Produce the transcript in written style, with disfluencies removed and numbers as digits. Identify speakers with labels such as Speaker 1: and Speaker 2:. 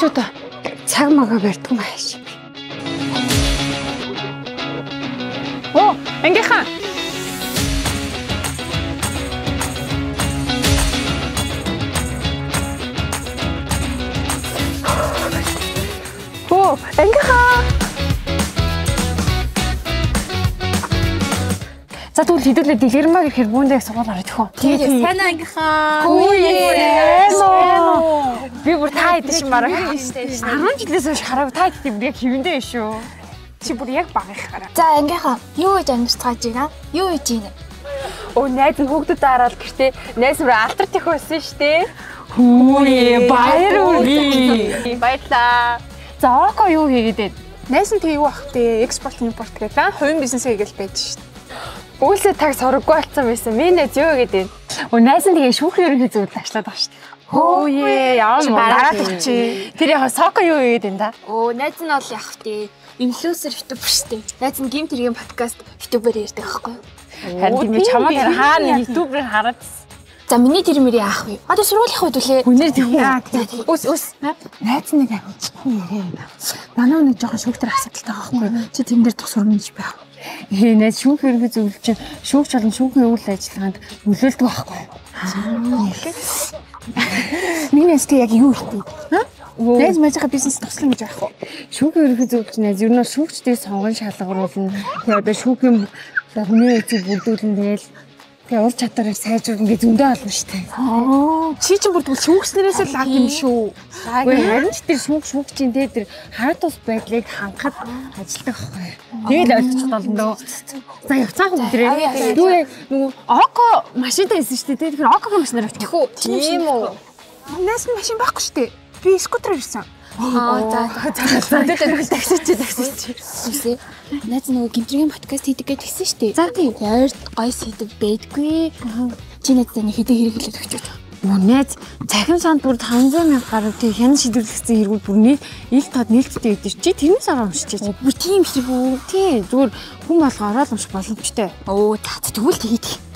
Speaker 1: залуучуудаа цаг магаа барьдаг маяг шиг.
Speaker 2: Оо, ангийнхаа. Оо, ангийнхаа.
Speaker 1: За тэгвэл хэдүүлээ дэлгэрмаа гэхээр бүүндээ сургууль орох хөө.
Speaker 3: Тэгээд сайн ангийнхаа.
Speaker 1: Би бүр та хэдэж шиг мараа. 10 жилээс хойш хараагүй та хэдэж бүр яг хэвэндээ шүү. Чи бүр яг баг их хараа.
Speaker 3: За ангийнхаа юу гэж амьсгаж байна? Юу хийж байна?
Speaker 2: Оо, найз нь хүүхдүүд хараад гэртээ найз мөр алтар тэх байсан штэ.
Speaker 1: Хөөе, баяр үргэлээ.
Speaker 2: Баярлаа.
Speaker 1: За око юу хийгээд?
Speaker 2: Найз нь тэг юу ах вэ? Экспорт импорт гэдэг хувийн бизнес хийгээл байж штэ.
Speaker 1: Үүлээ таг сургаггүй болсон байсан. Миний найз юу гэдэг? Найз нь тэгээ шүүхийн ерөнхий зөвлөлд ажиллаад байгаа шүү дээ.
Speaker 2: Хөөе, яа
Speaker 1: дараад өгчээ. Тэр яг соко юу хийгээд энэ да?
Speaker 3: Оо, найз нь бол яг тий инфлюенсер ютубер штэ. Найз нь гим тэргийн подкаст ютубер ярьдаг байхгүй юу?
Speaker 1: Харин би чамаа тэр хаана ютуберээр хараад.
Speaker 3: За миний тэр мөрий аах вэ? Одоо сургуулийн хувьд үлээ.
Speaker 1: Хүнээр тэгвэл өс найз нэг хүн ярээ юм байна. Манай нэг жоохон шүүхтэр асуудалтай байгаа байхгүй. Чи тэн дээр тус сургамж байх. Найз шүүх ерөнхий зөвлөлд чинь шүүгч болон шүүхийн үйл ажиллагаанд нөлөөлдөг байхгүй. Миний найз яг юу хэлдэг? Найз мажиха бизнес туслах гэж байхгүй. Шүүхийн ерөнхий зөвлөлд найз ер нь шүүгчдийг сонгон шалгаруулна. Тэгээ одоо шүүхийн хүний эцэг бүрдүүлэн тэгэл тэгээ ур чадварыг сайжруулна гэж зөндөө олно шүү дээ.
Speaker 2: Чи чинь бүр шүүгчнэрээс л лаг юм шүү.
Speaker 1: Харин ч тэр шүүгчийн тэр харт ус байдлыг хангахад ажилладаг байхгүй. Тэгэл ойлгочих болно дөө. За явцаах өдрөө. Нөгөө око машинтай байсан шүү дээ. Тэгэхээр окогийн машинаар авчих.
Speaker 2: Тийм үү.
Speaker 1: Найс машин байхгүй шүү дээ. Би скутерээр ирсэн.
Speaker 3: За таксич. Үсээ. Найз нөгөө гимтрийн подкаст хийдэг гэж хэлсэн шүү дээ.
Speaker 1: За тийм.
Speaker 3: Яард гой сэдв байдгүй. Чи найзтай нэг хэдэн хэрэглээд өгч байгаа.
Speaker 1: Найз цахим санд бүр 500,000 гаруй тий хян шийдвэрлэгдсэн хэрэгүүд бүр ил тод нээлттэй байдаг. Чи тэрнээс араа уншиж.
Speaker 3: Бүр тийм шиг үү?
Speaker 1: Тий зүгээр хүн болго ороод унших боломжтой.
Speaker 3: Оо тэгвэл хийдэг.